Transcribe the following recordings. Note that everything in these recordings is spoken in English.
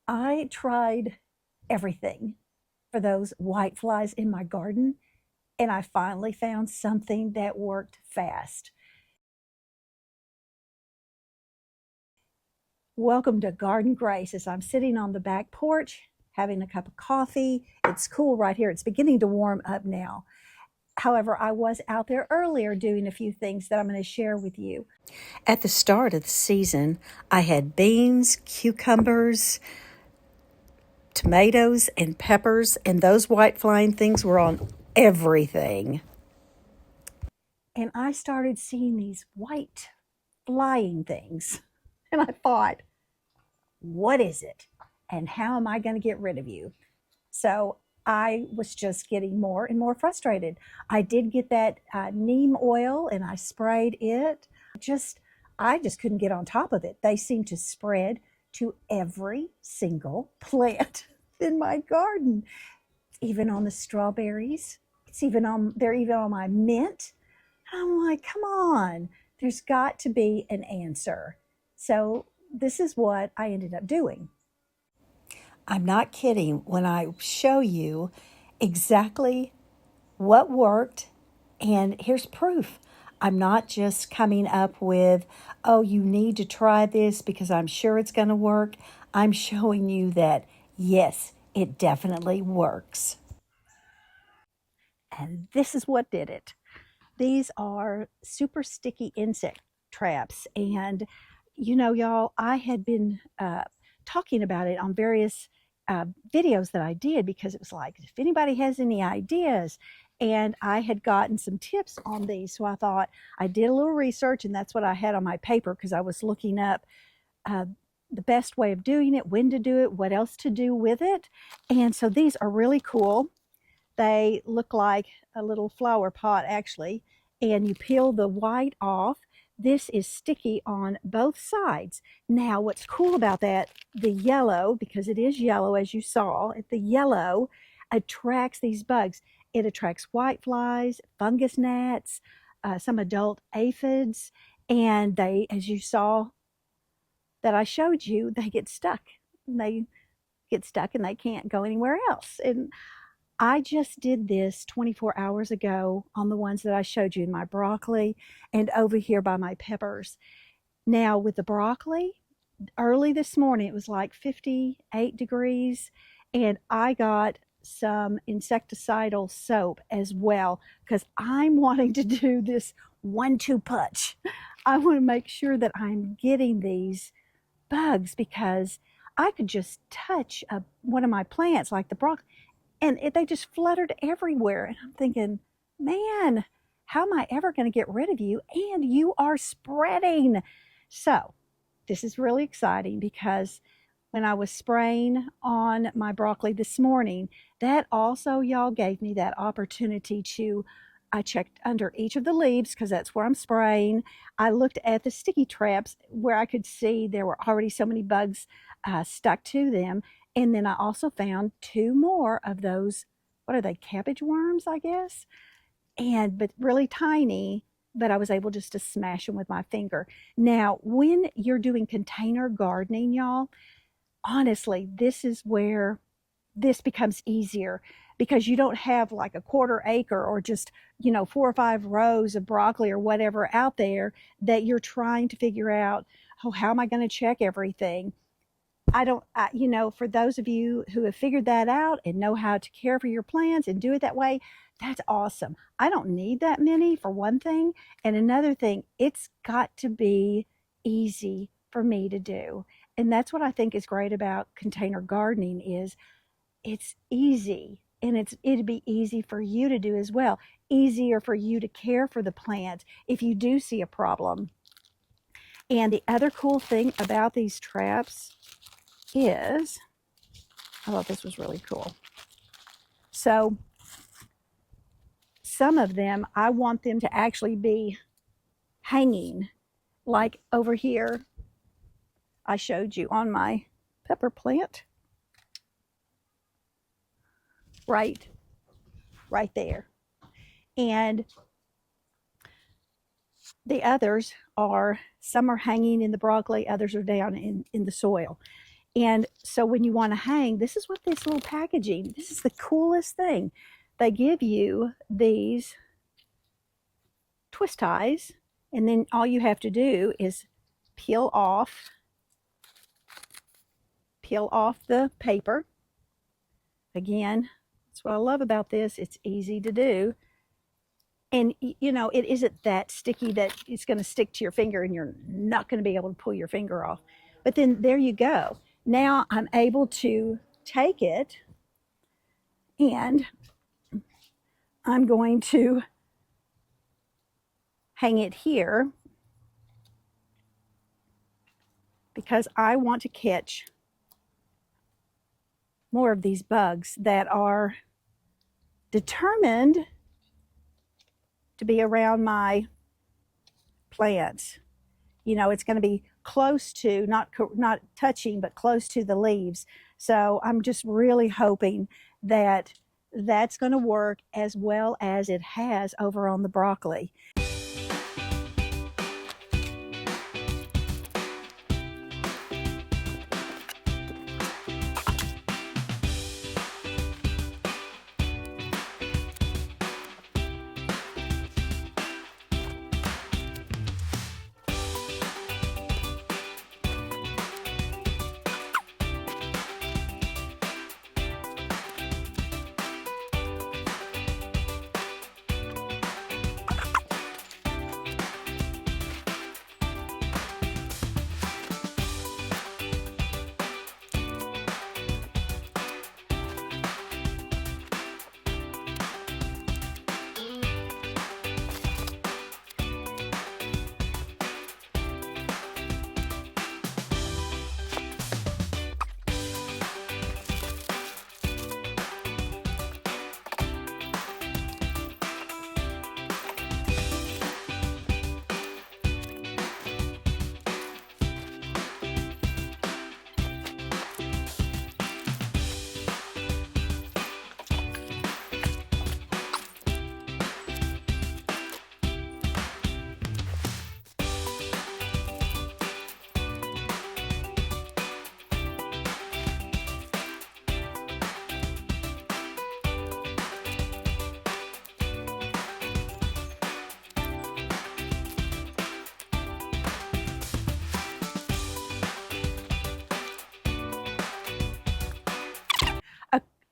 I tried everything for those whiteflies in my garden, and I finally found something that worked fast. Welcome to Garden Grace as I'm sitting on the back porch having a cup of coffee. It's cool right here. It's beginning to warm up now. However, I was out there earlier doing a few things that I'm going to share with you. At the start of the season, I had beans, cucumbers, tomatoes, and peppers, and those white flying things were on everything. And I started seeing these white flying things. And I thought, what is it? And how am I going to get rid of you? So I was just getting more and more frustrated. I did get that neem oil and I sprayed it. I just couldn't get on top of it. They seemed to spread to every single plant in my garden, even on the strawberries. They're even on my mint. I'm like, come on, there's got to be an answer. So this is what I ended up doing. I'm not kidding when I show you exactly what worked, and here's proof. I'm not just coming up with, oh, you need to try this because I'm sure it's going to work. I'm showing you that, yes, it definitely works. And this is what did it. These are super sticky insect traps. And, you know, y'all, I had been talking about it on various videos that I did because it was like, if anybody has any ideas, and I had gotten some tips on these. So I thought I did a little research, and that's what I had on my paper because I was looking up uh, the best way of doing it, when to do it, what else to do with it. And so these are really cool. They look like a little flower pot actually, and you peel the white off. This is sticky on both sides. Now, what's cool about that, the yellow, because it is yellow as you saw, the yellow attracts these bugs. It attracts whiteflies, fungus gnats, some adult aphids, and they, as you saw that I showed you, they get stuck. They get stuck and they can't go anywhere else. And I just did this 24 hours ago on the ones that I showed you in my broccoli and over here by my peppers. Now, with the broccoli, early this morning, it was like 58 degrees, and I got some insecticidal soap as well because I'm wanting to do this 1-2 punch. I want to make sure that I'm getting these bugs because I could just touch one of my plants like the broccoli and they just fluttered everywhere. And I'm thinking, man, how am I ever going to get rid of you? And you are spreading. So this is really exciting because when I was spraying on my broccoli this morning, that also, y'all, gave me that opportunity to. I checked under each of the leaves because that's where I'm spraying. I looked at the sticky traps where I could see there were already so many bugs stuck to them. And then I also found 2 more of those, what are they, cabbage worms, I guess? But really tiny, but I was able just to smash them with my finger. Now, when you're doing container gardening, y'all, honestly, this is where this becomes easier because you don't have like a quarter acre or just, 4 or 5 rows of broccoli or whatever out there that you're trying to figure out, oh, how am I going to check everything? For those of you who have figured that out and know how to care for your plants and do it that way, that's awesome. I don't need that many for one thing. And another thing, it's got to be easy for me to do. And that's what I think is great about container gardening is it's easy and it'd be easy for you to do as well. Easier for you to care for the plant if you do see a problem. And the other cool thing about these traps is, I thought this was really cool. So some of them, I want them to actually be hanging, like over here I showed you on my pepper plant. Right there. And the others are, some are hanging in the broccoli, others are down in the soil. And so when you want to hang, this is what this little packaging, this is the coolest thing. They give you these twist ties, and then all you have to do is peel off the paper. Again, that's what I love about this. It's easy to do. And you know, it isn't that sticky that it's going to stick to your finger and you're not going to be able to pull your finger off. But then there you go. Now I'm able to take it and I'm going to hang it here because I want to catch more of these bugs that are determined to be around my plants. You know, it's going to be close to, not touching, but close to the leaves. So I'm just really hoping that that's going to work as well as it has over on the broccoli.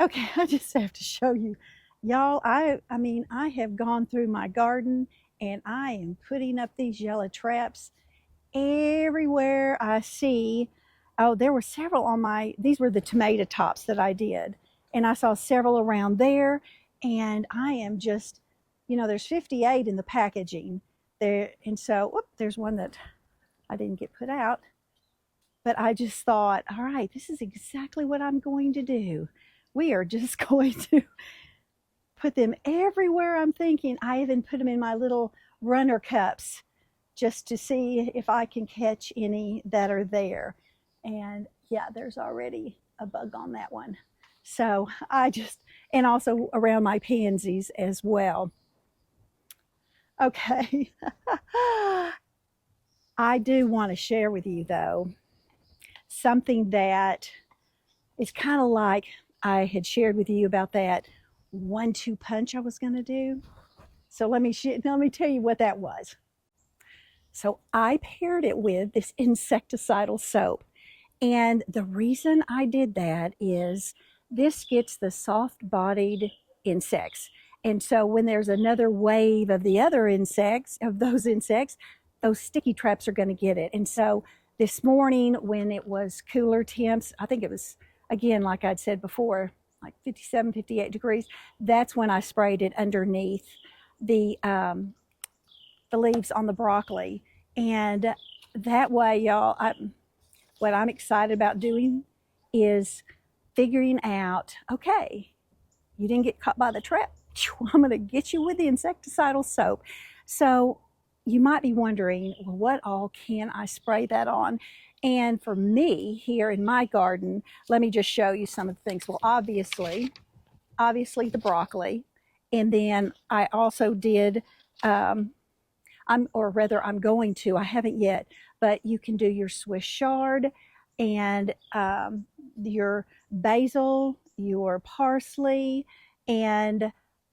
Okay, I just have to show you. Y'all, I mean, I have gone through my garden and I am putting up these yellow traps everywhere I see. Oh, there were several on these were the tomato tops that I did. And I saw several around there. And I am just, you know, there's 58 in the packaging there. And so, whoop, there's one that I didn't get put out. But I just thought, all right, this is exactly what I'm going to do. We are just going to put them everywhere I'm thinking. I even put them in my little runner cups just to see if I can catch any that are there. And yeah, there's already a bug on that one. So and also around my pansies as well. Okay. I do want to share with you though, something that is kind of like I had shared with you about that 1-2 punch I was going to do. So let me tell you what that was. So I paired it with this insecticidal soap. And the reason I did that is this gets the soft-bodied insects. And so when there's another wave of the other insects, those sticky traps are going to get it. And so this morning when it was cooler temps, I think it was, again, like I'd said before, like 57, 58 degrees, that's when I sprayed it underneath the leaves on the broccoli. And that way, y'all, what I'm excited about doing is figuring out, okay, you didn't get caught by the trap. I'm going to get you with the insecticidal soap. So you might be wondering, well, what all can I spray that on? And for me here in my garden, let me just show you some of the things. Well, obviously the broccoli. And then I also did, I'm going to, I haven't yet, but you can do your Swiss chard. and your basil, your parsley, and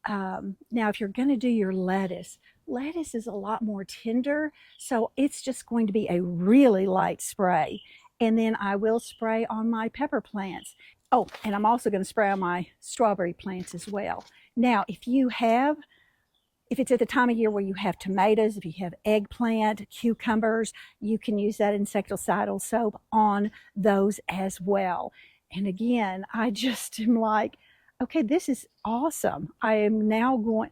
now if you're going to do your lettuce, lettuce is a lot more tender, so it's just going to be a really light spray. And then I will spray on my pepper plants. Oh, and I'm also going to spray on my strawberry plants as well. Now, if it's at the time of year where you have tomatoes, if you have eggplant, cucumbers, you can use that insecticidal soap on those as well. And again, I just am like, okay, this is awesome. I am now going,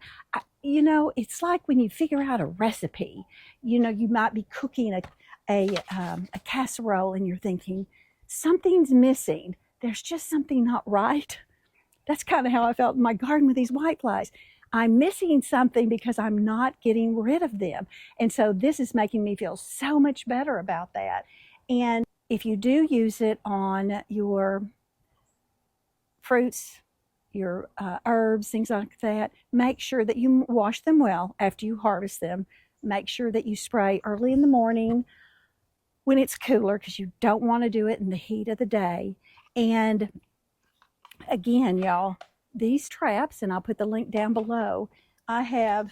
it's like when you figure out a recipe, you might be cooking a casserole and you're thinking, something's missing. There's just something not right. That's kind of how I felt in my garden with these whiteflies. I'm missing something because I'm not getting rid of them. And so this is making me feel so much better about that. And if you do use it on your fruits, your herbs, things like that, make sure that you wash them well after you harvest them. Make sure that you spray early in the morning when it's cooler, because you don't want to do it in the heat of the day. And again, y'all, these traps, and I'll put the link down below, I have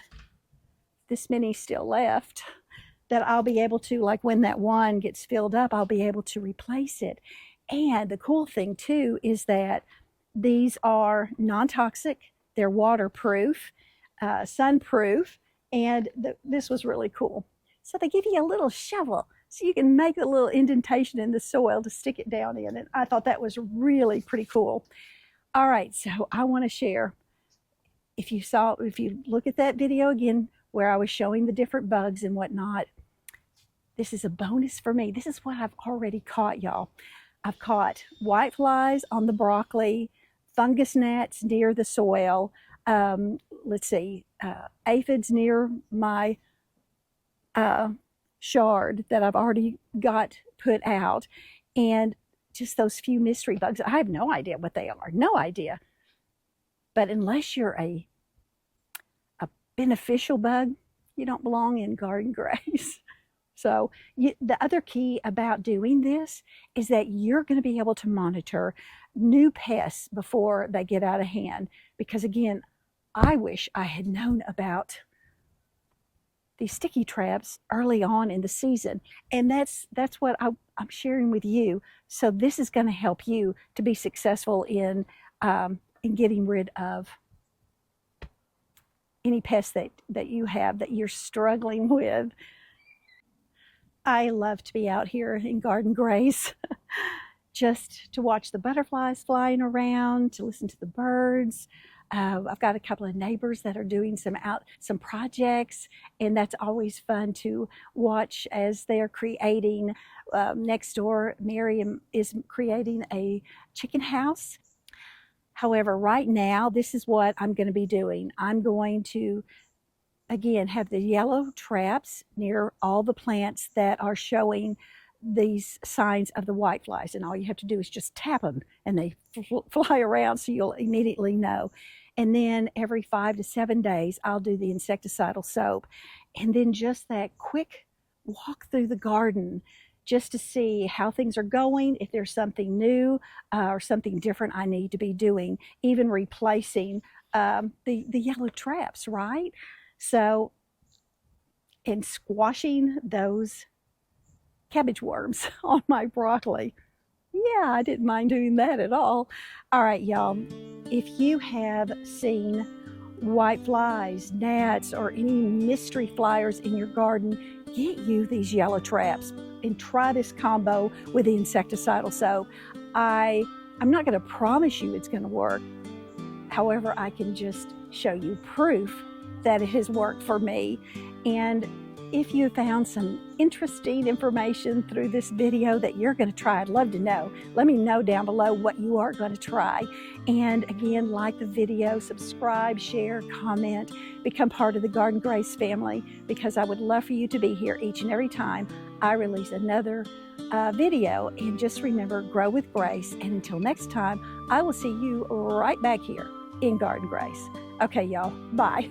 this many still left that I'll be able to, like when that one gets filled up, I'll be able to replace it. And the cool thing too is that these are non-toxic, they're waterproof, sunproof, and this was really cool. So they give you a little shovel so you can make a little indentation in the soil to stick it down in, and I thought that was really pretty cool. All right, so I want to share, if you look at that video again where I was showing the different bugs and whatnot, this is a bonus for me. This is what I've already caught, y'all. I've caught whiteflies on the broccoli, fungus gnats near the soil, aphids near my shard that I've already got put out, and just those few mystery bugs. I have no idea what they are, no idea. But unless you're a beneficial bug, you don't belong in garden grace. So the other key about doing this is that you're going to be able to monitor new pests before they get out of hand. Because again, I wish I had known about these sticky traps early on in the season. And that's what I'm sharing with you. So this is going to help you to be successful in getting rid of any pests that you have that you're struggling with. I love to be out here in Garden Grace just to watch the butterflies flying around, to listen to the birds. I've got a couple of neighbors that are doing some projects, and that's always fun to watch as they're creating. Next door, Miriam is creating a chicken house. However, right now, this is what I'm going to be doing. I'm going to, again, have the yellow traps near all the plants that are showing these signs of the whiteflies, and all you have to do is just tap them and they fly around, so you'll immediately know. And then every 5 to 7 days I'll do the insecticidal soap, and then just that quick walk through the garden just to see how things are going, if there's something new or something different I need to be doing, even replacing the yellow traps, right? So, and squashing those cabbage worms on my broccoli. Yeah, I didn't mind doing that at all. All right, y'all, if you have seen whiteflies, gnats, or any mystery flyers in your garden, get you these yellow traps and try this combo with the insecticidal soap. I'm not going to promise you it's going to work. However, I can just show you proof that it has worked for me. And if you found some interesting information through this video that you're going to try, I'd love to know. Let me know down below what you are going to try. And again, like the video, subscribe, share, comment, become part of the Garden Grace family, because I would love for you to be here each and every time I release another video. And just remember, grow with grace. And until next time, I will see you right back here in Garden Grace. Okay, y'all, bye.